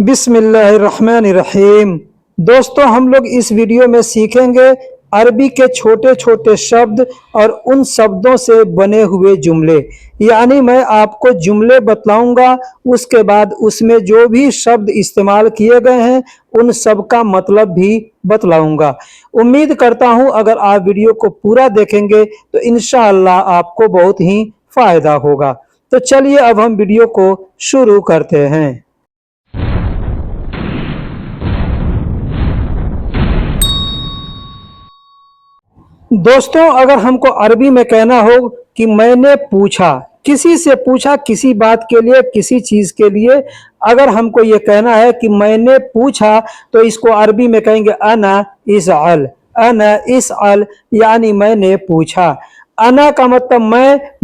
बिस्मिल्लाहिर्रहमानिर्रहीम। दोस्तों, हम लोग इस वीडियो में सीखेंगे अरबी के छोटे छोटे शब्द और उन शब्दों से बने हुए जुमले। यानी मैं आपको जुमले बतलाऊंगा, उसके बाद उसमें जो भी शब्द इस्तेमाल किए गए हैं उन सब का मतलब भी बतलाऊंगा। उम्मीद करता हूं अगर आप वीडियो को पूरा देखेंगे तो इंशाअल्लाह आपको बहुत ही फायदा होगा। तो चलिए अब हम वीडियो को शुरू करते हैं। दोस्तों, अगर हमको अरबी में कहना हो कि मैंने पूछा, किसी से पूछा, किसी बात के लिए, किसी चीज के लिए, अगर हमको ये कहना है कि मैंने पूछा तो इसको अरबी में कहेंगे अना इसअल। अना इसअल यानी मैंने पूछा। अना का मतलब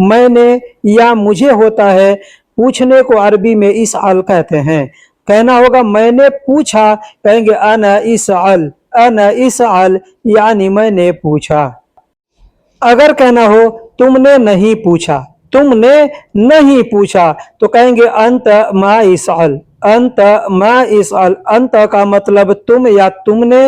मैंने या मुझे होता है। पूछने को अरबी में इसअल कहते हैं। कहना होगा मैंने पूछा, कहेंगे अना इसअल। अना इसअल यानी मैंने पूछा। अगर कहना हो तुमने नहीं पूछा, तुमने नहीं पूछा, तो कहेंगे अंत मा इसअल। अंत मा इसअल। अंत का मतलब तुम या तुमने,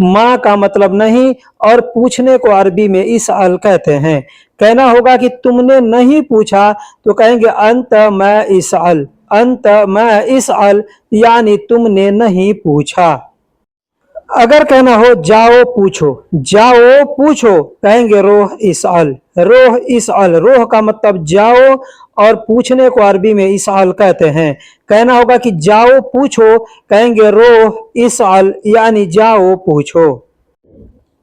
मा का मतलब नहीं, और पूछने को अरबी में इसअल कहते हैं। कहना होगा कि तुमने नहीं पूछा तो कहेंगे अंत मा इसअल। अंत मा इसअल यानी तुमने नहीं पूछा। अगर कहना हो जाओ पूछो, जाओ पूछो, कहेंगे रोह इसअल। रोह इसअल। रोह का मतलब जाओ और पूछने को अरबी में इसअल कहते हैं। कहना होगा कि जाओ पूछो, कहेंगे रोह इसअल यानी जाओ पूछो।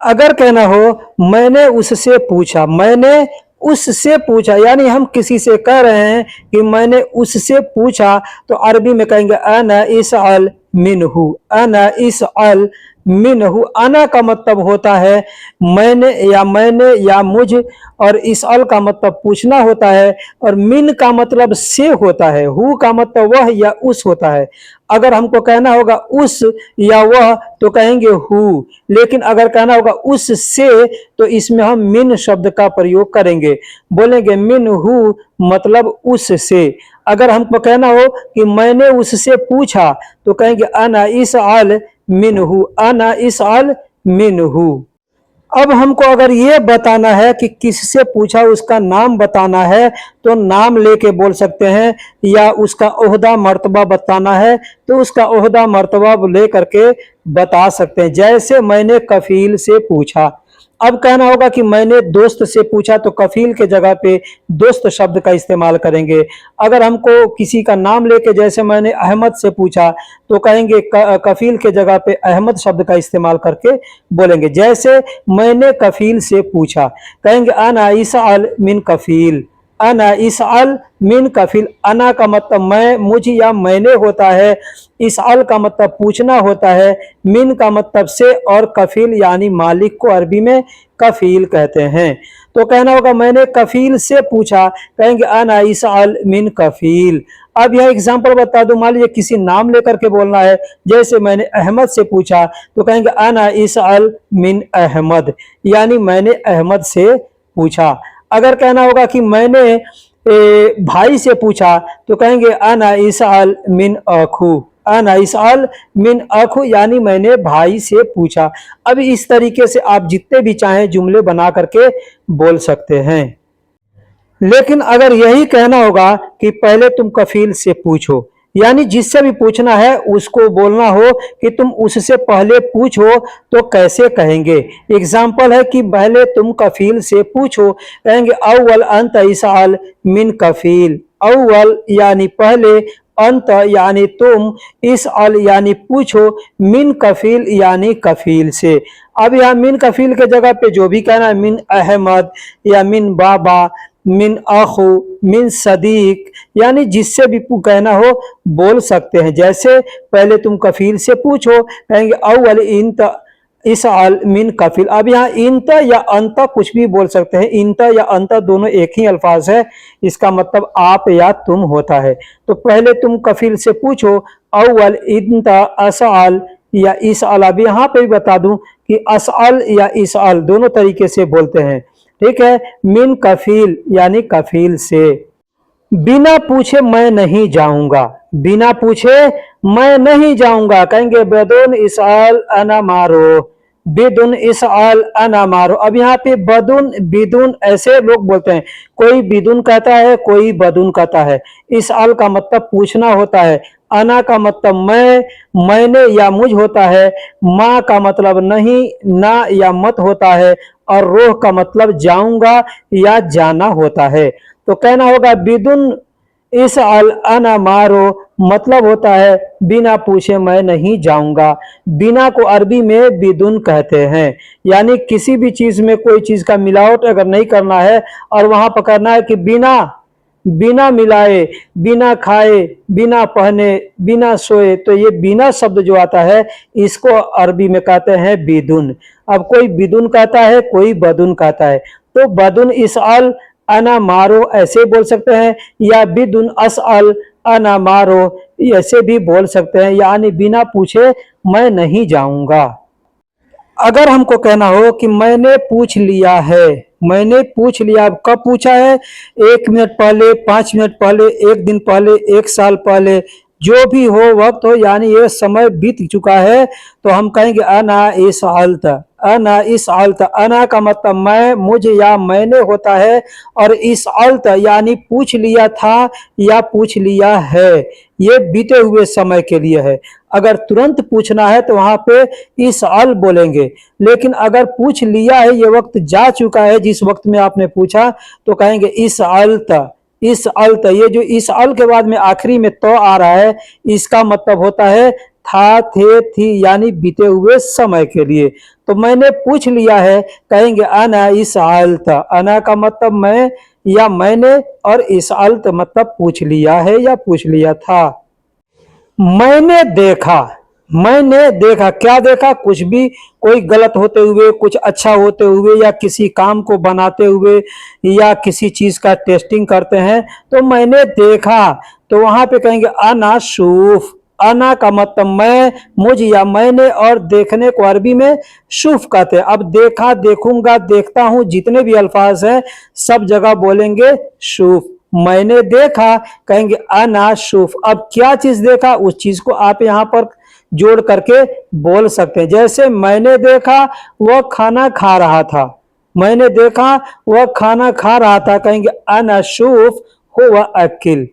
अगर कहना हो मैंने उससे पूछा, मैंने उससे पूछा, यानी हम किसी से कह रहे हैं कि मैंने उससे पूछा, तो अरबी में कहेंगे अना इसअल मिनहु। अना इसअल मिनहु। अना का मतलब होता है मैंने या मुझ, और इसअल का मतलब पूछना होता है, और मिन का मतलब से होता है। हु का मतलब वह या उस होता है। अगर हमको कहना होगा उस या वह तो कहेंगे हु, लेकिन अगर कहना होगा उससे तो इसमें हम मिन शब्द का प्रयोग करेंगे। बोलेंगे मिन हु मतलब उससे। अगर हमको कहना हो कि मैंने उससे पूछा तो कहेंगे अना इसअल मिनहु। अना इसअल मिनहु। अब हमको अगर ये बताना है कि किससे पूछा, उसका नाम बताना है, तो नाम लेके बोल सकते हैं, या उसका ओहदा मर्तबा बताना है तो उसका ओहदा मर्तबा ले करके बता सकते हैं। जैसे मैंने कफील से पूछा। अब कहना होगा कि मैंने दोस्त से पूछा तो कफील के जगह पे दोस्त शब्द का इस्तेमाल करेंगे। अगर हमको किसी का नाम लेके, जैसे मैंने अहमद से पूछा, तो कहेंगे कफील के जगह पे अहमद शब्द का इस्तेमाल करके बोलेंगे। जैसे मैंने कफील से पूछा, कहेंगे अना इसअल मिन कफील। अना इसअल मिन कफील। अना का मतलब मैं, मुझ या मैंने होता है। इसअल का मतलब पूछना होता है। मिन का मतलब से, और कफील यानी मालिक को अरबी में कफील कहते हैं। तो कहना होगा मैंने कफील से पूछा, कहेंगे अना इसअल मिन कफील। अब यह एग्जाम्पल बता दूं, मान लीजिए किसी नाम लेकर के बोलना है। जैसे मैंने अहमद से पूछा तो कहेंगे अना इसअल मिन अहमद, यानी मैंने अहमद से पूछा। अगर कहना होगा कि मैंने भाई से पूछा तो कहेंगे अना इसअल मिन अखू। अना इसअल मिन अखू यानी मैंने भाई से पूछा। अब इस तरीके से आप जितने भी चाहें जुमले बना करके बोल सकते हैं। लेकिन अगर यही कहना होगा कि पहले तुम कफील से पूछो, यानी जिससे भी पूछना है उसको बोलना हो कि तुम उससे पहले पूछो, तो कैसे कहेंगे। एग्जाम्पल है कि पहले तुम कफील से पूछो, कहेंगे अव्वल अंत इसअल मिन कफील। अव्वल यानी पहले, अंत यानी तुम, इसअल यानी पूछो, मिन कफील यानी कफील से। अब यहाँ मिन कफील के जगह पे जो भी कहना है, मिन अहमद या मिन बाबा, मिन अखु, मिन सदीक, यानी जिससे भी कहना हो बोल सकते हैं। जैसे पहले तुम कफील से पूछो, कहेंगे अव्वल इंत इसअल मिन कफील। अब यहाँ इंत या अंत कुछ भी बोल सकते हैं। इंत या अंत दोनों एक ही अल्फाज है, इसका मतलब आप या तुम होता है। तो पहले तुम कफील से पूछो, अव्वल इंत असअल या इसअल। अब यहाँ पे भी बता दूं कि असअल या इसअल दोनों तरीके से बोलते हैं। ठीक है। मिन कफील यानी कफील से। बिना पूछे मैं नहीं जाऊंगा। बिना पूछे मैं नहीं जाऊंगा, कहेंगे बदुन इसआल अना मारो, बिदुन इसआल अना मारो। अब यहाँ पे बदुन बिदुन ऐसे लोग बोलते हैं, कोई बिदुन कहता है, कोई बदुन कहता है। इसआल का मतलब पूछना होता है, अना का मतलब मैं, मैंने या मुझ होता है, माँ का मतलब नहीं, ना या मत होता है, और रोह का मतलब जाऊंगा या जाना होता है। तो कहना होगा बिदुन इस अल अना मारो, मतलब होता है बिना पूछे मैं नहीं जाऊंगा। बिना को अरबी में बिदुन कहते हैं, यानी किसी भी चीज में कोई चीज का मिलावट अगर नहीं करना है और वहां पर करना है कि बिना, बिना मिलाए, बिना खाए, बिना पहने, बिना सोए, तो ये बिना शब्द जो आता है इसको अरबी में कहते हैं बिदुन। अब कोई बिदुन कहता है, कोई बदुन कहता है। तो बदुन इसअल अना मारो ऐसे बोल सकते हैं, या बिदुन असअल अना मारो ऐसे भी बोल सकते हैं, यानी बिना पूछे मैं नहीं जाऊंगा। अगर हमको कहना हो कि मैंने पूछ लिया है, मैंने पूछ लिया, अब कब पूछा है? 1 मिनट पहले, 5 मिनट पहले, 1 दिन पहले, 1 साल पहले, जो भी हो वक्त हो, यानी ये समय बीत चुका है, तो हम कहेंगे अना इस हालत। अना इस हालत, अना का मतलब मैं, मुझ या मैंने होता है, और इस हालत यानी पूछ लिया था या पूछ लिया है, ये बीते हुए समय के लिए है। अगर तुरंत पूछना है तो वहां पे इस अल बोलेंगे, लेकिन अगर पूछ लिया है, ये वक्त जा चुका है जिस वक्त में आपने पूछा, तो कहेंगे इस अलत। इस अलत, ये जो इस अल के बाद में आखिरी में तो आ रहा है, इसका मतलब होता है था, थे, थी, यानी बीते हुए समय के लिए। तो मैंने पूछ लिया है, कहेंगे अना इस अलत। अना का मतलब मैं या मैंने, और इस अलत मतलब पूछ लिया है या पूछ लिया था। मैंने देखा, मैंने देखा, क्या देखा? कुछ भी, कोई गलत होते हुए, कुछ अच्छा होते हुए, या किसी काम को बनाते हुए, या किसी चीज का टेस्टिंग करते हैं, तो मैंने देखा। तो वहां पे कहेंगे अना शूफ। अना का मतलब मैं, मुझ या मैंने, और देखने को अरबी में शुफ कहते हैं। अब देखा, देखूंगा, देखता हूं, जितने भी अल्फाज हैं सब जगह बोलेंगे शुफ। मैंने देखा, कहेंगे अना शुफ। अब क्या चीज देखा, उस चीज को आप यहाँ पर जोड़ करके बोल सकते हैं। जैसे मैंने देखा वह खाना खा रहा था, मैंने देखा वह खाना खा रहा था, कहेंगे अना शुफ हुवा अकिल।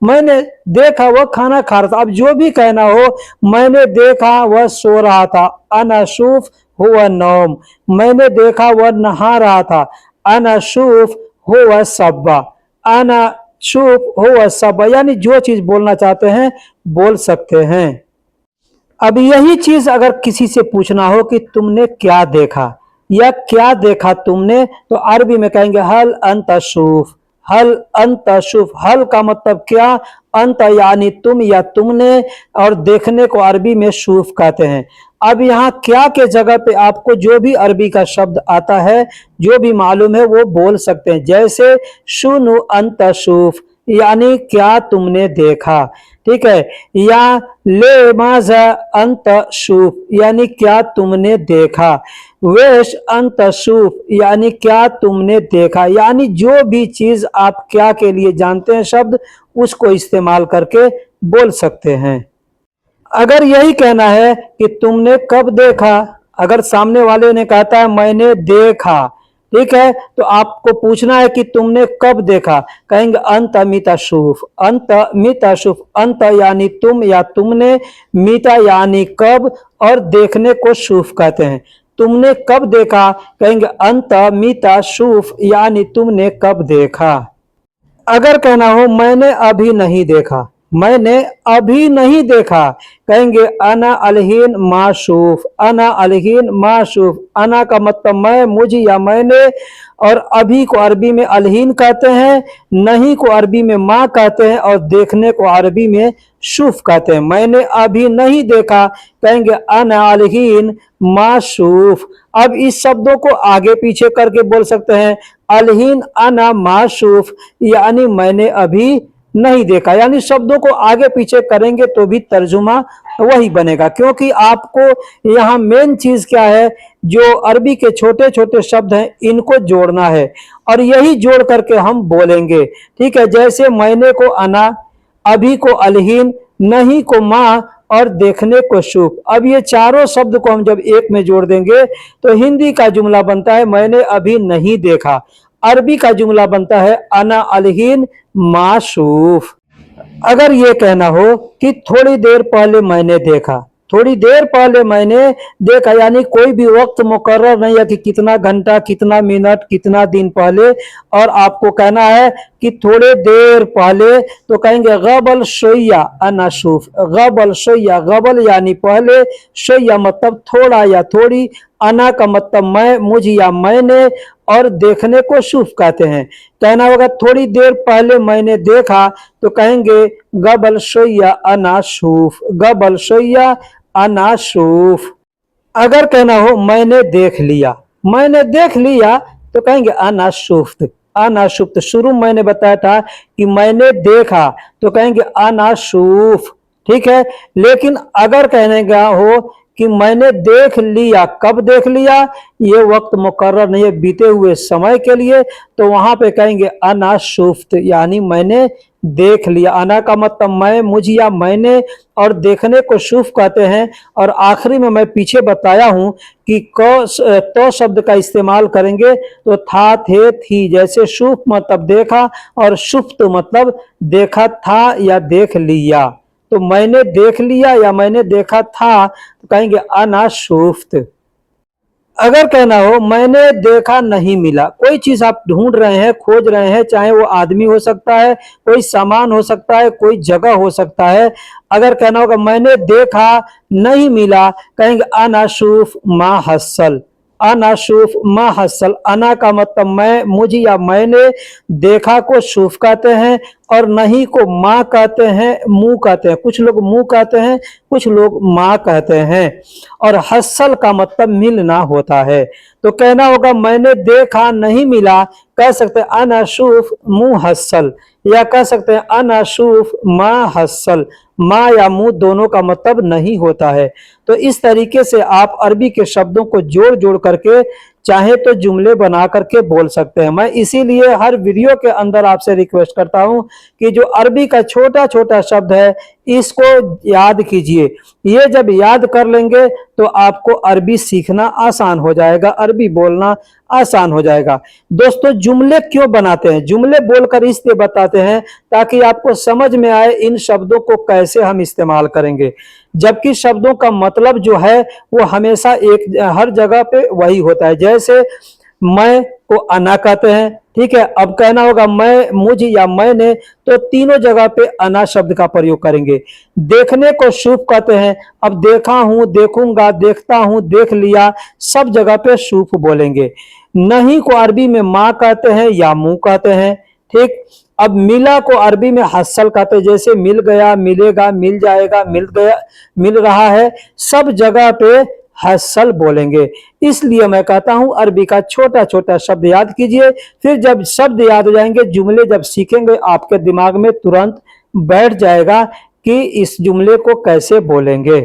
मैंने देखा वह खाना खा रहा था। अब जो भी कहना हो, मैंने देखा वह सो रहा था, अना शुफ हुआ नौम। मैंने देखा वह नहा रहा था, अना शुफ हुआ सब्बा। अना शुफ हुआ सब्बा, यानी जो चीज बोलना चाहते हैं बोल सकते हैं। अब यही चीज अगर किसी से पूछना हो कि तुमने क्या देखा या क्या देखा तुमने, तो अरबी में कहेंगे हल अंत शुफ। हल अंत शुफ, हल का मतलब क्या, अंत यानी तुम या तुमने, और देखने को अरबी में शुफ कहते हैं। अब यहाँ क्या के जगह पे आपको जो भी अरबी का शब्द आता है, जो भी मालूम है, वो बोल सकते हैं। जैसे शुनु अंत शुफ, यानी क्या तुमने देखा, ठीक है। या ले माजा अंत शुफ, यानी क्या तुमने देखा। वेश अंत शुफ, यानी क्या तुमने देखा, यानी जो भी चीज आप क्या के लिए जानते हैं शब्द, उसको इस्तेमाल करके बोल सकते हैं। अगर यही कहना है कि तुमने कब देखा, अगर सामने वाले ने कहता है मैंने देखा, ठीक है, तो आपको पूछना है कि तुमने कब देखा, कहेंगे अंत मीता शुफ। अंत मीता शुफ, अंत यानी तुम या तुमने, मीता यानी कब, और देखने को शुफ कहते हैं। तुमने कब देखा, कहेंगे अंत मीता शुफ, यानी तुमने कब देखा। अगर कहना हो मैंने अभी नहीं देखा, मैंने अभी नहीं देखा, कहेंगे अना अलहीन माशूफ। अना अलहीन माशूफ, अना का मतलब मैं, मुझ या मैंने, और अभी को अरबी में अलहीन कहते हैं, नहीं को अरबी में माँ कहते हैं, और देखने को अरबी में शुफ कहते हैं। मैंने अभी नहीं देखा, कहेंगे अना अलहीन माशूफ। अब इस शब्दों को आगे पीछे करके बोल सकते हैं, अलहीन अना माशूफ, यानी मैंने अभी नहीं देखा, यानी शब्दों को आगे पीछे करेंगे तो भी तर्जुमा वही बनेगा। क्योंकि आपको यहाँ मेन चीज क्या है, जो अरबी के छोटे छोटे शब्द हैं इनको जोड़ना है, और यही जोड़ करके हम बोलेंगे, ठीक है। जैसे मैंने को अना, अभी को अलहीन, नहीं को माँ और देखने को शुभ। अब ये चारों शब्द को हम जब एक में जोड़ देंगे तो हिंदी का जुमला बनता है मैंने अभी नहीं देखा। अरबी का जुमला बनता है अना अलहीन माशूफ। अगर ये कहना हो कि थोड़ी देर पहले मैंने देखा, थोड़ी देर पहले मैंने देखा यानी कोई भी वक्त मुकर्रर नहीं है कि कितना घंटा, कितना मिनट, कितना दिन पहले, और आपको कहना है कि थोड़े देर पहले, तो कहेंगे गबल शोया अनाशूफ। गबल शोया, गबल यानी पहले, शोया मतलब थोड़ा या थोड़ी, अना का मतलब मैं, मुझ या मैंने, और देखने को शुभ कहते हैं। कहना होगा थोड़ी देर पहले मैंने देखा, तो कहेंगे गबल शोया अनाशूफ, गबल शोया अनाशूफ। अगर कहना हो मैंने देख लिया, मैंने देख लिया, तो कहेंगे अनाशुफ्त, अनाशुफ्त। शुरू मैंने बताया था कि मैंने देखा, तो कहेंगे अनाशूफ, ठीक है। लेकिन अगर कहने का हो कि मैंने देख लिया, कब देख लिया, ये वक्त मुकर्रर नहीं है, बीते हुए समय के लिए, तो वहां पे कहेंगे अनाशुफ्त यानी मैंने देख लिया। अना का मतलब मैं, मुझ या मैंने, और देखने को शुभ कहते हैं। और आखिरी में मैं पीछे बताया हूं कि तो शब्द का इस्तेमाल करेंगे तो था, थे, थी, जैसे शुभ मतलब देखा और शुफ्त मतलब देखा था या देख लिया। तो मैंने देख लिया या मैंने देखा था, तो कहेंगे अना शुफ्त। अगर कहना हो मैंने देखा नहीं मिला, कोई चीज आप ढूंढ रहे हैं, खोज रहे हैं, चाहे वो आदमी हो सकता है, कोई सामान हो सकता है, कोई जगह हो सकता है। अगर कहना होगा मैंने देखा नहीं मिला, कहेंगे अनाशूफ मा हसल, अनाशूफ मा हसल। अना का मतलब मैं, मुझ या मैंने, देखा को शूफ कहते हैं और नहीं को माँ कहते हैं, मुंह कहते हैं। कुछ लोग मुंह कहते हैं, कुछ लोग माँ कहते हैं। और हसल का मतलब मिलना होता है। तो कहना होगा मैंने देखा नहीं मिला, कह सकते हैं अनाशूफ मुंह हसल, या कह सकते हैं अनाशूफ माँ हसल। माँ या मुंह दोनों का मतलब नहीं होता है। तो इस तरीके से आप अरबी के शब्दों को जोड़ जोड़ करके चाहे तो जुमले बना करके बोल सकते हैं। मैं इसीलिए हर वीडियो के अंदर आपसे रिक्वेस्ट करता हूं कि जो अरबी का छोटा छोटा शब्द है इसको याद कीजिए। ये जब याद कर लेंगे तो आपको अरबी सीखना आसान हो जाएगा, अरबी बोलना आसान हो जाएगा। दोस्तों जुमले क्यों बनाते हैं, जुमले बोलकर इसलिए बताते हैं ताकि आपको समझ में आए इन शब्दों को कैसे हम इस्तेमाल करेंगे। जबकि शब्दों का मतलब जो है वो हमेशा एक हर जगह पे वही होता है। जैसे मैं को अना कहते हैं, ठीक है। अब कहना होगा मैं, मुझ या मैंने, तो तीनों जगह पे अना शब्द का प्रयोग करेंगे। देखने को शुभ कहते हैं, अब देखा हूं, देखूंगा, देखता हूं, देख लिया, सब जगह पे शुभ बोलेंगे। नहीं को अरबी में माँ कहते हैं या मुंह कहते हैं, ठीक। अब मिला को अरबी में हसल कहते हैं, जैसे मिल गया, मिलेगा, मिल जाएगा, मिल गया, मिल रहा है, सब जगह पे हसल बोलेंगे। इसलिए मैं कहता हूं अरबी का छोटा छोटा शब्द याद कीजिए, फिर जब शब्द याद हो जाएंगे, जुमले जब सीखेंगे, आपके दिमाग में तुरंत बैठ जाएगा कि इस जुमले को कैसे बोलेंगे।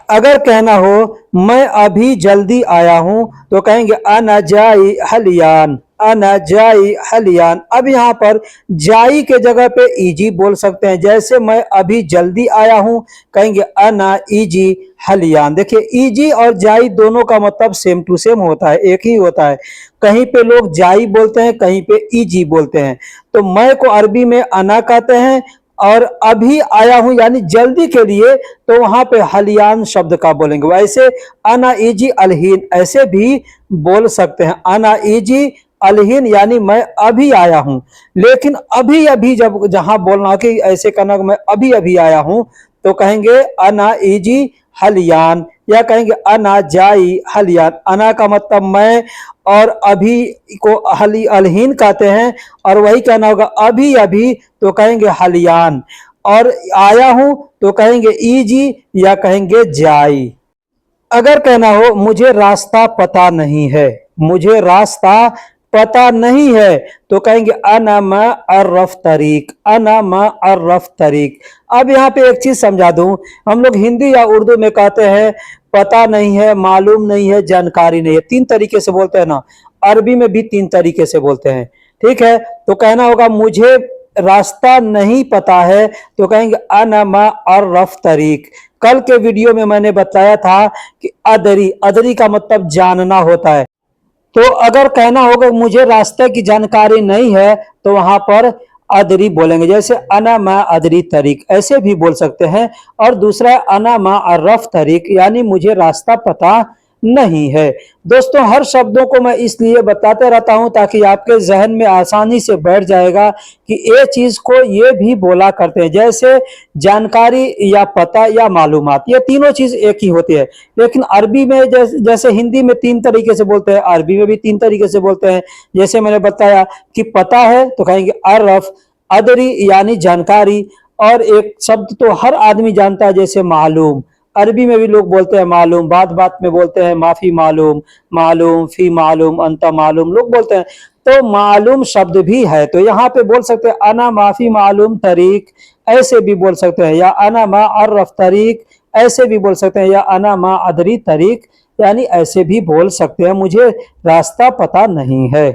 अगर कहना हो मैं अभी जल्दी आया हूं, तो कहेंगे अना जाई हलियान, अना जाई हलियान। अब यहाँ पर जाई के जगह पे इजी बोल सकते हैं। जैसे मैं अभी जल्दी आया हूं, कहेंगे अना इजी हलियान। देखिए इजी और जाई दोनों का मतलब सेम टू सेम होता है, एक ही होता है। कहीं पे लोग जाई बोलते हैं, कहीं पे इजी बोलते हैं। तो मैं को अरबी में अना कहते हैं, और अभी आया हूं यानी जल्दी के लिए, तो वहां पे हलियान शब्द का बोलेंगे। वैसे अना इजी अलहीन ऐसे भी बोल सकते हैं, अना इजी अलहीन यानी मैं अभी आया हूं। लेकिन अभी अभी जब जहां बोलना कि ऐसे कहना मैं अभी अभी आया हूं, तो कहेंगे अना इजी हलियान, या कहेंगे अना जाई हलियान। अना का मतलब मैं, और अभी को हली अलहीन कहते हैं, और वही कहना होगा अभी अभी, तो कहेंगे हलियान। और आया हूं तो कहेंगे इजी या कहेंगे जाई। अगर कहना हो मुझे रास्ता पता नहीं है, मुझे रास्ता पता नहीं है, तो कहेंगे अना मा अर्रफ तरीक, अना मा अर्रफ तरीक। अब यहाँ पे एक चीज समझा दूं, हम लोग हिंदी या उर्दू में कहते हैं पता नहीं है, मालूम नहीं है, जानकारी नहीं है, तीन तरीके से बोलते हैं ना। अरबी में भी तीन तरीके से बोलते हैं, ठीक है। तो कहना होगा मुझे रास्ता नहीं पता है तो कहेंगे अना मा अर्रफ तरीक। कल के वीडियो में मैंने बताया था कि अदरी, अदरी का मतलब जानना होता है। तो अगर कहना होगा मुझे रास्ते की जानकारी नहीं है तो वहां पर अदरी बोलेंगे। जैसे अना मा अदरी तरीक ऐसे भी बोल सकते हैं। और दूसरा है अना मा अर्रफ तरीक, यानी मुझे रास्ता पता नहीं है। दोस्तों हर शब्दों को मैं इसलिए बताते रहता हूं ताकि आपके जहन में आसानी से बैठ जाएगा कि ये चीज को ये भी बोला करते हैं। जैसे जानकारी या पता या मालूमात, ये तीनों चीज एक ही होती है। लेकिन अरबी में जैसे हिंदी में तीन तरीके से बोलते हैं, अरबी में भी तीन तरीके से बोलते हैं। जैसे मैंने बताया कि पता है तो कहेंगे अर्रफ, अदरी यानी जानकारी, और एक शब्द तो हर आदमी जानता है जैसे मालूम। अरबी में भी लोग बोलते हैं मालूम, बात बात में बोलते हैं माफी मालूम, मालूम फी मालूम अंता मालूम लोग बोलते हैं। तो मालूम शब्द भी है, तो यहाँ पे बोल सकते हैं अना माफी मालूम तरीक, ऐसे भी बोल सकते हैं, या अना मा अर्रफ तरीक ऐसे भी बोल सकते हैं, या अना मा अदरी तरीक यानी ऐसे भी बोल सकते हैं, मुझे रास्ता पता नहीं है।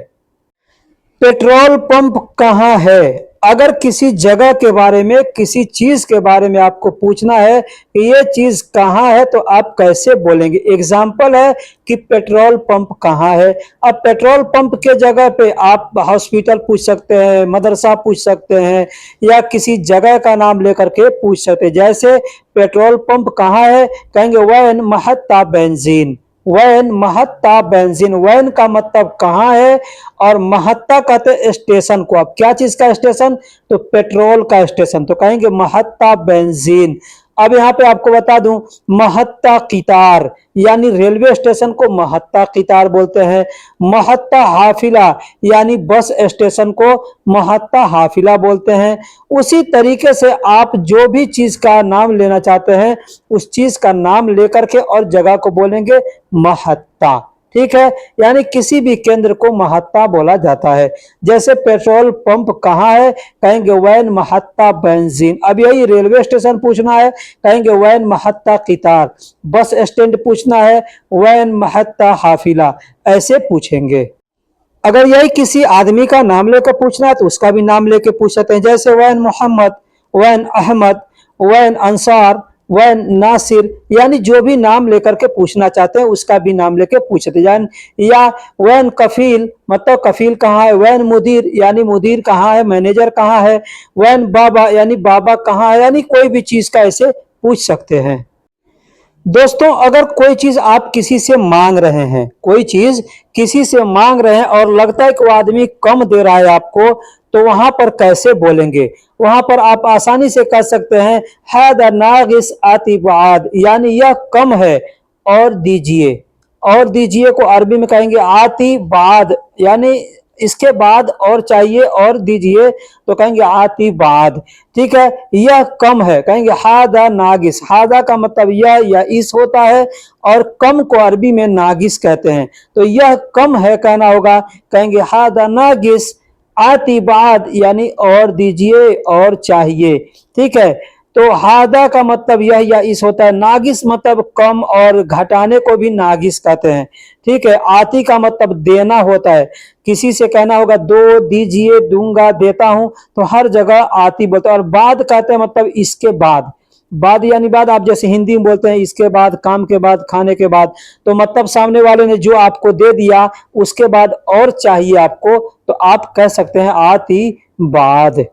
पेट्रोल पंप कहाँ है? अगर किसी जगह के बारे में, किसी चीज के बारे में आपको पूछना है कि ये चीज कहाँ है तो आप कैसे बोलेंगे? एग्जाम्पल है कि पेट्रोल पंप कहाँ है। अब पेट्रोल पंप के जगह पे आप हॉस्पिटल पूछ सकते हैं, मदरसा पूछ सकते हैं, या किसी जगह का नाम लेकर के पूछ सकते हैं। जैसे पेट्रोल पंप कहाँ है, कहेंगे वैन महत्ता बेंजीन, वैन महत्ता बेंजीन। वैन का मतलब कहाँ है, और महत्ता कहते हैं स्टेशन को। अब क्या चीज का स्टेशन, तो पेट्रोल का स्टेशन, तो कहेंगे महत्ता बेंजीन। अब यहाँ पे आपको बता दूं, महत्ता कितार यानी रेलवे स्टेशन को महत्ता कितार बोलते हैं। महत्ता हाफिला यानी बस स्टेशन को महत्ता हाफिला बोलते हैं। उसी तरीके से आप जो भी चीज का नाम लेना चाहते हैं उस चीज का नाम लेकर के और जगह को बोलेंगे महत्ता। ठीक है, यानी किसी भी केंद्र को महत्ता बोला जाता है। जैसे पेट्रोल पंप कहाँ है, कहेंगे वैन महत्ता बेंजीन। अब यही रेलवे स्टेशन पूछना है, कहेंगे वैन महत्ता कितार। बस स्टैंड पूछना है, वैन महत्ता हाफिला, ऐसे पूछेंगे। अगर यही किसी आदमी का नाम लेकर पूछना है तो उसका भी नाम लेके पूछ सकते हैं। जैसे वैन मोहम्मद, वैन अहमद, वैन अंसार, वैन नासिर, यानी जो भी नाम लेकर के पूछना चाहते हैं उसका भी नाम लेके पूछ सकते हैं। या वैन कफील, मतलब कफील कहाँ है। वैन मुदीर यानी मुदीर कहाँ है, मैनेजर कहाँ है। वैन बाबा यानी बाबा कहाँ है, यानी कोई भी चीज का ऐसे पूछ सकते हैं। दोस्तों अगर कोई चीज आप किसी से मांग रहे हैं, कोई चीज किसी से मांग रहे हैं और लगता है कि वो आदमी कम दे रहा है आपको, तो वहां पर कैसे बोलेंगे? वहां पर आप आसानी से कह सकते हैं हादा नागिस आतिबाद, यानी यह कम है और दीजिए। और दीजिए को अरबी में कहेंगे आतिबाद, यानी इसके बाद और चाहिए और दीजिए तो कहेंगे आती बाद। ठीक है, यह कम है, कहेंगे हादा नागिस। हादा का मतलब यह या इस होता है, और कम को अरबी में नागिस कहते हैं। तो यह कम है कहना होगा, कहेंगे हादा नागिस आती बाद, यानी और दीजिए और चाहिए। ठीक है, तो हादा का मतलब यह या इस होता है। नागिस मतलब कम, और घटाने को भी नागिस कहते हैं। ठीक है, आती का मतलब देना होता है। किसी से कहना होगा दो, दीजिए, दूंगा, देता हूं, तो हर जगह आती बोलते हैं। और बाद कहते हैं मतलब इसके बाद। बाद यानी बाद, आप जैसे हिंदी में बोलते हैं इसके बाद, काम के बाद, खाने के बाद, तो मतलब सामने वाले ने जो आपको दे दिया उसके बाद और चाहिए आपको, तो आप कह सकते हैं आती बाद।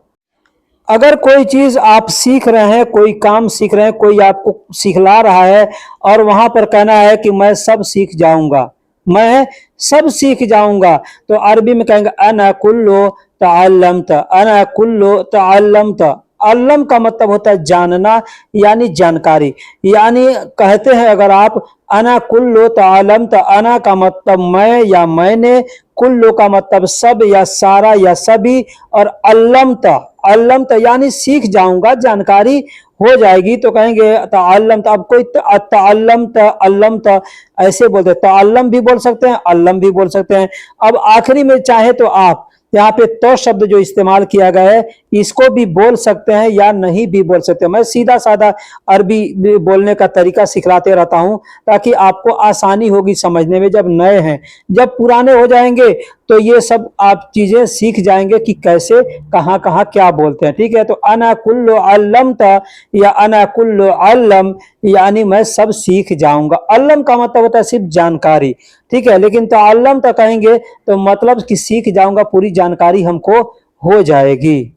अगर कोई चीज आप सीख रहे हैं, कोई काम सीख रहे हैं, कोई आपको सिखला रहा है और वहां पर कहना है कि मैं सब सीख जाऊंगा, मैं सब सीख जाऊंगा, तो अरबी में कहेंगे अना कुल्लो तअल्लमत, अना कुल्लो तअल्लमत। अल्लम का मतलब होता है जानना, यानी जानकारी। यानी कहते हैं अगर आप अना कुल्लो तअल्लमत, अना का मतलब मैं या मैंने, कुल्लो का मतलब सब या सारा या सभी, और अल्लमत, अल्लमत यानी सीख जाऊंगा, जानकारी हो जाएगी, तो कहेंगे तअल्लमत। अब कोई तअल्लमत, अल्लमत ऐसे बोलते हैं, तअल्लम भी बोल सकते हैं, अल्लम भी बोल सकते हैं। अब आखिरी में चाहे तो आप यहाँ पे तो शब्द जो इस्तेमाल किया गया है इसको भी बोल सकते हैं या नहीं भी बोल सकते। मैं सीधा साधा अरबी बोलने का तरीका सिखलाते रहता हूं ताकि आपको आसानी होगी समझने में जब नए हैं। जब पुराने हो जाएंगे तो ये सब आप चीजें सीख जाएंगे कि कैसे कहाँ कहाँ क्या बोलते हैं। ठीक है, तो अना कुल्लु अल्लमता या अना कुल्लु अल्लम यानी मैं सब सीख जाऊंगा। अल्लम का मतलब होता है सिर्फ जानकारी। ठीक है, लेकिन ताल्लम तो कहेंगे तो मतलब कि सीख जाऊंगा, पूरी जानकारी हमको हो जाएगी।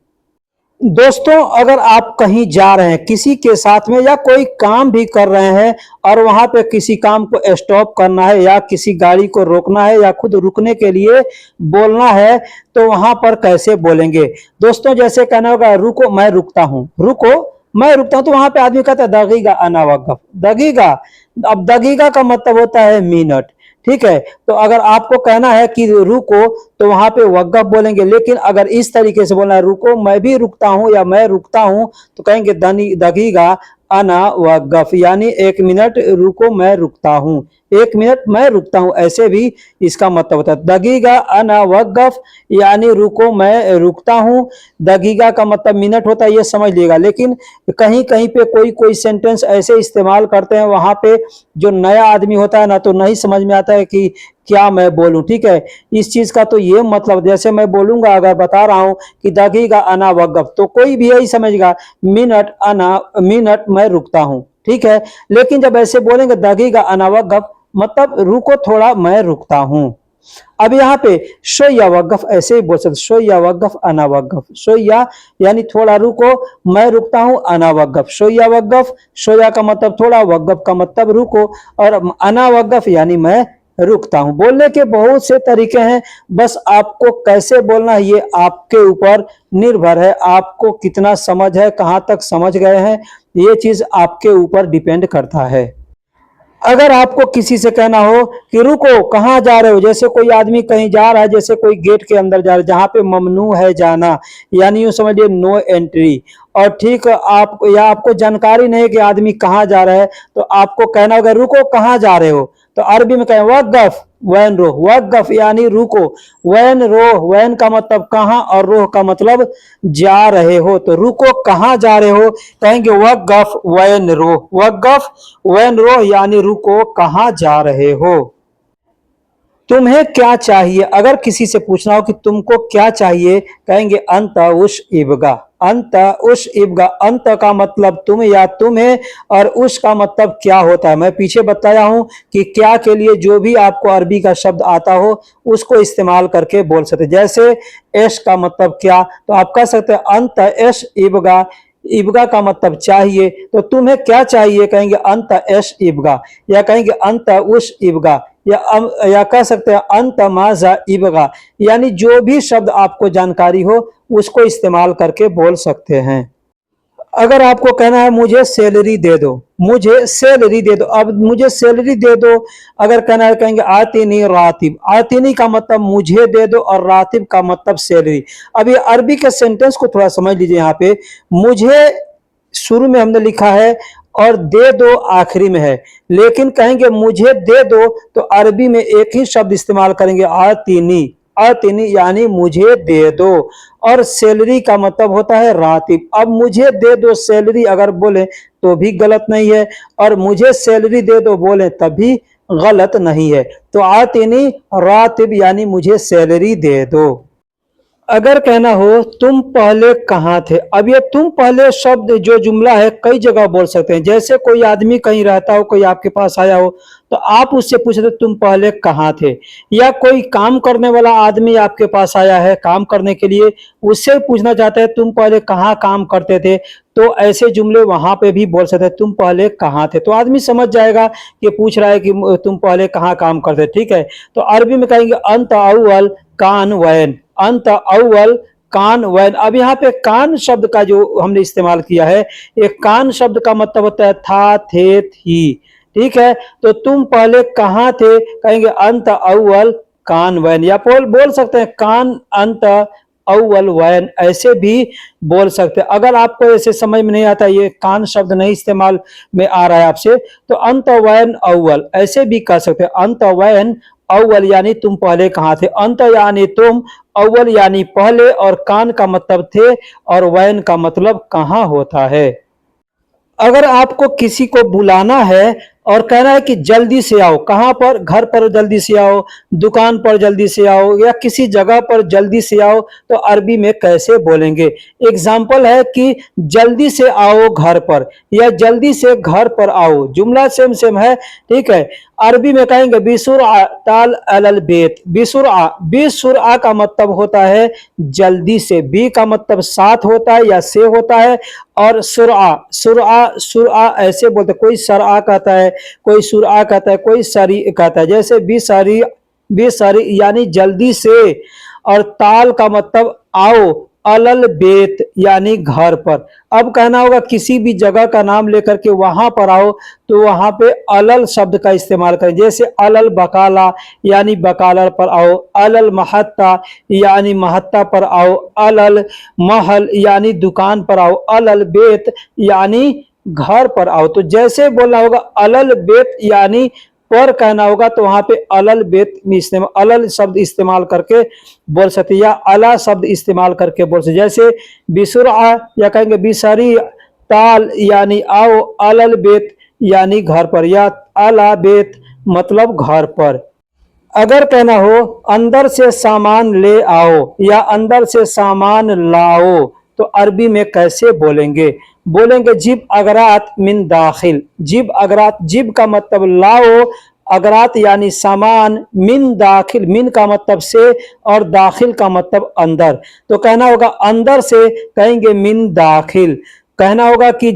दोस्तों, अगर आप कहीं जा रहे हैं किसी के साथ में या कोई काम भी कर रहे हैं और वहां पे किसी काम को स्टॉप करना है या किसी गाड़ी को रोकना है या खुद रुकने के लिए बोलना है तो वहां पर कैसे बोलेंगे। दोस्तों, जैसे कहना होगा रुको मैं रुकता हूं, रुको मैं रुकता हूं, तो वहां पे आदमी कहता है दगीगा अना वक़्फ़, दगीगा। अब दगीगा का मतलब होता है मिनट। ठीक है, तो अगर आपको कहना है कि रुको तो वहां पे वक़्फ़ बोलेंगे। लेकिन अगर इस तरीके से बोलना है रुको मैं भी रुकता हूं या मैं रुकता हूं तो कहेंगे दगीगा अना वक़्फ़, यानी 1 मिनट रुको मैं रुकता हूं, 1 मिनट मैं रुकता हूं, ऐसे भी इसका मतलब होता है। दगीगा अना वक़्फ़ यानी रुको मैं रुकता हूं। दगीगा का मतलब मिनट होता है, ये समझ लीजिएगा। लेकिन कहीं कहीं पे कोई कोई सेंटेंस ऐसे इस्तेमाल करते हैं वहां पे जो नया आदमी होता है ना तो नहीं समझ में आता है कि क्या मैं बोलूं। ठीक है, इस चीज का तो ये मतलब जैसे मैं बोलूंगा, अगर बता रहा हूं कि दगीगा अना वक़्फ़ तो कोई भी यही समझेगा मिनट मैं रुकता हूं। ठीक है, लेकिन जब ऐसे बोलेंगे दगीगा अना वक़्फ़ मतलब रुको थोड़ा मैं रुकता हूं। अब यहाँ पे शोया वक़्फ़ ऐसे ही बोल सकते, शोया वक़्फ़ अना वक़्फ़। शोया यानी थोड़ा रुको, मैं रुकता हूं, अना वक़्फ़। शोया वक़्फ़, शोया का मतलब थोड़ा, वक़्फ़ का मतलब रुको, और अना वक़्फ़ यानी मैं रुकता हूं। बोलने के बहुत से तरीके हैं, बस आपको कैसे बोलना है ये आपके ऊपर निर्भर है। आपको कितना समझ है, कहां तक समझ गए हैं, ये चीज आपके ऊपर डिपेंड करता है। अगर आपको किसी से कहना हो कि रुको कहाँ जा रहे हो, जैसे कोई आदमी कहीं जा रहा है, जैसे कोई गेट के अंदर जा रहा है जहां पे ममनू है जाना, यानी यूं समझिए नो एंट्री, और ठीक आप या आपको जानकारी नहीं है कि आदमी कहाँ जा रहा है तो आपको कहना होगा रुको कहाँ जा रहे हो, तो अरबी में कहें वक़्फ़ वैन रोह, वक़्फ़ यानी रुको, वैन रोह, वैन का मतलब कहाँ और रोह का मतलब जा रहे हो, तो रुको कहाँ जा रहे हो कहेंगे वक़्फ़ वैन रोह, वक़्फ़ वैन रोह यानी रुको कहाँ जा रहे हो। तुम्हें क्या चाहिए, अगर किसी से पूछना हो कि तुमको क्या चाहिए कहेंगे अंत उश इबगा, अंत उश इबगा। अंत का मतलब तुम या तुम्हें, और उश का मतलब क्या होता है। मैं पीछे बताया हूं कि क्या के लिए जो भी आपको अरबी का शब्द आता हो उसको इस्तेमाल करके बोल सकते। जैसे एश का मतलब क्या, तो आप कह सकते हैं अंत एश इबगा, इबगा का मतलब चाहिए, तो तुम्हें क्या चाहिए कहेंगे अंत एश इबगा, या कहेंगे अंत उश इबगा, या कह सकते हैं अंत माजा इबगा, यानी जो भी शब्द आपको जानकारी हो उसको इस्तेमाल करके बोल सकते हैं। अगर आपको कहना है मुझे सैलरी दे दो, मुझे सैलरी दे दो, अब मुझे सैलरी दे दो अगर कहना है कहेंगे आतिनी रातिब, आतिनी का मतलब मुझे दे दो और रातिब का मतलब सैलरी। अब ये अरबी के सेंटेंस को थोड़ा समझ लीजिए। यहाँ पे मुझे शुरू में हमने लिखा है और दे दो आखिरी में है, लेकिन कहेंगे मुझे दे दो तो अरबी में एक ही शब्द इस्तेमाल करेंगे आतिनी, आतिनी यानी मुझे दे दो, और सैलरी का मतलब होता है रातिब। अब मुझे दे दो सैलरी अगर बोले तो भी गलत नहीं है, और मुझे सैलरी दे दो बोले तब भी गलत नहीं है। तो आतिनी रातिब यानी मुझे सैलरी दे दो। अगर कहना हो तुम पहले कहाँ थे, अब ये तुम पहले शब्द जो जुमला है कई जगह बोल सकते हैं। जैसे कोई आदमी कहीं रहता हो, कोई आपके पास आया हो तो आप उससे पूछते तुम पहले कहाँ थे, या कोई काम करने वाला आदमी आपके पास आया है काम करने के लिए, उससे पूछना चाहते हैं तुम पहले कहाँ काम करते थे, तो ऐसे जुमले वहां पे भी बोल सकते हैं तुम पहले कहाँ थे, तो आदमी समझ जाएगा कि पूछ रहा है कि तुम पहले कहाँ काम करते। ठीक है, तो अरबी में कहेंगे अंत अव्वल कान वैन, अंत अव्वल कान वैन। अब यहाँ पे कान शब्द का जो हमने इस्तेमाल किया है, ये कान शब्द का मतलब होता है था, थे, थी। ठीक है, तो तुम पहले कहाँ थे कहेंगे अंत अव्वल कान वैन, या बोल सकते हैं कान अंत अव्वल वैन, ऐसे भी बोल सकते हैं। अगर आपको ऐसे समझ में नहीं आता, ये कान शब्द नहीं इस्तेमाल में आ रहा है आपसे, तो अंत वैन अव्वल ऐसे भी कह सकते हैं, अंत वैन अव्वल यानी तुम पहले कहाँ थे, अंत यानी तुम, अव्वल यानी पहले, और कान का मतलब थे, और वैन का मतलब कहाँ होता है। अगर आपको किसी को बुलाना है और कहना है कि जल्दी से आओ, कहाँ पर, घर पर जल्दी से आओ, दुकान पर जल्दी से आओ, या किसी जगह पर जल्दी से आओ, तो अरबी में कैसे बोलेंगे। एग्जाम्पल है कि जल्दी से आओ घर पर, या जल्दी से घर पर आओ, जुमला सेम सेम है, ठीक है। अरबी में कहेंगे बिसुरआ ताल अलल बेत, बिसुरआ, बिसुरआ का मतलब होता है जल्दी से, बी का मतलब साथ होता है या से होता है, और सुरआ, सुरआ, सुरआ ऐसे बोलते, कोई सरआ कहता है, कोई सुरआ कहता है, कोई सरी कहता है, जैसे बिसरी, बिसरी यानी जल्दी से, और ताल का मतलब आओ, अलल बेत यानी घर पर। अब कहना होगा किसी भी जगह का नाम लेकर के वहां पर आओ, तो वहां पे अलल शब्द का इस्तेमाल करें, जैसे अलल बकाला यानी बकाला पर आओ, अलल महत्ता यानी महत्ता पर आओ, अलल महल यानी दुकान पर आओ, अलल बेत यानी घर पर आओ। तो जैसे बोलना होगा अलल बेत यानी पर कहना होगा, तो वहां पे अलल बेत में इस्तेमाल, अलल शब्द इस्तेमाल करके बोल सकते, या अला शब्द इस्तेमाल करके बोल सकते, जैसे बिसुरआ या कहेंगे बिसरी ताल यानी आओ, अलल बेत यानी घर पर, या अला बेत मतलब घर पर। अगर कहना हो अंदर से सामान ले आओ या अंदर से सामान लाओ, तो अरबी में कैसे बोलेंगे। बोलेंगे जिब अगरात मिन दाखिल, जिब अगरात, जिब का मतलब लाओ, अगरात यानी सामान, मिन दाखिल, मिन का मतलब से, और दाखिल का मतलब अंदर। तो कहना होगा अंदर से, कहेंगे मिन दाखिल। कहना होगा कि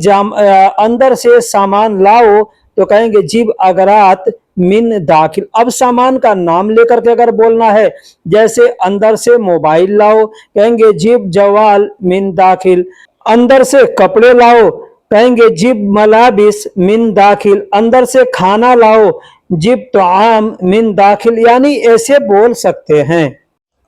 अंदर से सामान लाओ, तो कहेंगे जिब अगरात मिन दाखिल। अब सामान का नाम लेकर के अगर बोलना है, जैसे अंदर से मोबाइल लाओ, कहेंगे जिब जवाल मिन दाखिल। अंदर से कपड़े लाओ, कहेंगे जिब मलाबिस मिन दाखिल। अंदर से खाना लाओ, जिब तोआम मिन दाखिल, यानी ऐसे बोल सकते हैं।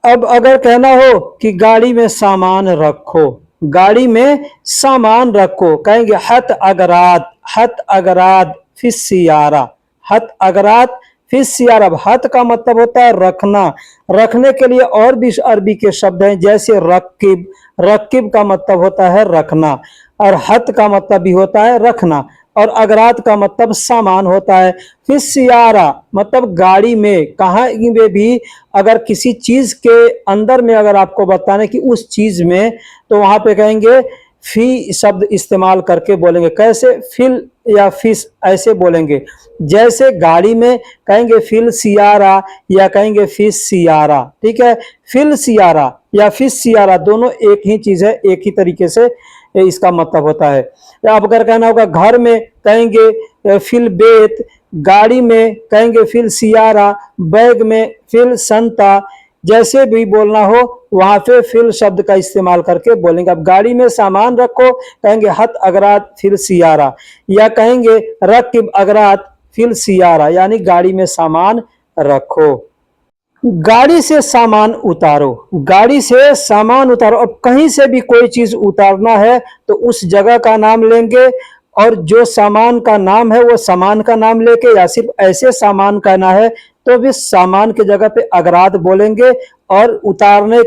अब अगर कहना हो कि गाड़ी में सामान रखो, गाड़ी में सामान रखो, कहेंगे हत अगरात, हत अगरात फिस सियारा, हत अगरात फिस सियारा। हत का मतलब होता है रखना, रखने के लिए और भी अरबी के शब्द हैं, जैसे रकिब, रकिब का मतलब होता है रखना, और हत का मतलब भी होता है रखना, और अगरात का मतलब सामान होता है। फिर सियारा मतलब गाड़ी में, कहाँ में भी अगर किसी चीज के अंदर में अगर आपको बताने कि उस चीज में, तो वहां पे कहेंगे फी शब्द इस्तेमाल करके बोलेंगे। कैसे, फिल या फिस ऐसे बोलेंगे। जैसे गाड़ी में कहेंगे फिल सियारा या कहेंगे फिस सियारा, ठीक है। फिल सियारा या फिस सियारा दोनों एक ही चीज है, एक ही तरीके से इसका मतलब होता है। या अब अगर कहना होगा घर में, कहेंगे फिल बेत, गाड़ी में कहेंगे फिल सियारा, बैग में फिल संता। जैसे भी बोलना हो वहां पे फिल शब्द का इस्तेमाल करके बोलेंगे। अब गाड़ी में सामान रखो, कहेंगे हत अगरात फिल सियारा, या कहेंगे रकिब अगरात फिल सियारा, यानी गाड़ी में सामान रखो। गाड़ी से सामान उतारो, गाड़ी से सामान उतारो। अब कहीं से भी कोई चीज उतारना है तो उस जगह का नाम लेंगे, और जो सामान का नाम है वो सामान का नाम लेके, या सिर्फ ऐसे सामान कहना है तो भी सामान की जगह पे अगराद बोलेंगे। और उतारने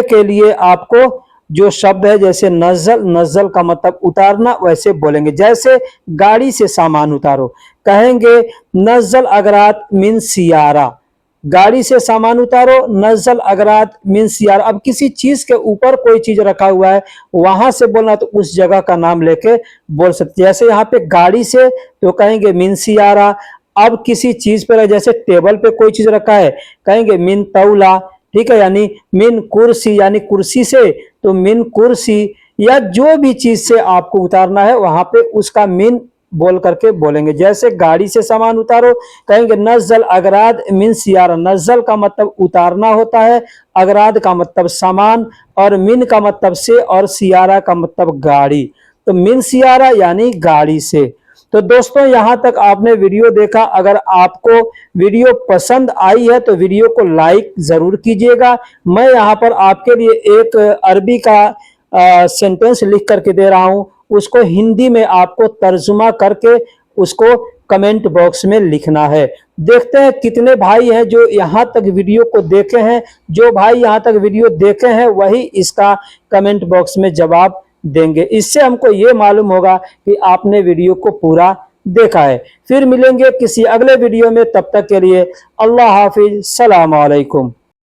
के लिए आपको जो शब्द है, जैसे नजल, नजल का मतलब उतारना, वैसे बोलेंगे। जैसे गाड़ी से सामान उतारो, कहेंगे नजल अगरात मिन सियारा, गाड़ी से सामान उतारो, नजल अगरात मिन सियारा। अब किसी चीज के ऊपर कोई चीज रखा हुआ है, वहां से बोलना तो उस जगह का नाम लेके बोल सकते। जैसे यहाँ पे गाड़ी से तो कहेंगे मिन सियारा। अब किसी चीज पर, जैसे टेबल पे कोई चीज रखा है, कहेंगे मिन तौला, ठीक है, यानी मिन कुर्सी, यानी कुर्सी से तो मिन कुर्सी। या जो भी चीज से आपको उतारना है वहां पे उसका मिन बोल करके बोलेंगे। जैसे गाड़ी से सामान उतारो, कहेंगे नजल अगराद मिन सियारा। नजल का मतलब उतारना होता है, अगराद का मतलब सामान, और मिन का मतलब से, और सियारा का मतलब गाड़ी। तो मिन सियारा यानी गाड़ी से। तो दोस्तों यहाँ तक आपने वीडियो देखा। अगर आपको वीडियो पसंद आई है तो वीडियो को लाइक जरूर कीजिएगा। मैं यहाँ पर आपके लिए एक अरबी का सेंटेंस लिख करके दे रहा हूँ, उसको हिंदी में आपको तर्जुमा करके उसको कमेंट बॉक्स में लिखना है। देखते हैं कितने भाई हैं जो यहाँ तक वीडियो को देखे हैं। जो भाई यहाँ तक वीडियो देखे हैं वही इसका कमेंट बॉक्स में जवाब देंगे। इससे हमको ये मालूम होगा कि आपने वीडियो को पूरा देखा है। फिर मिलेंगे किसी अगले वीडियो में, तब तक के लिए अल्लाह हाफिज, सलाम अलैकुम।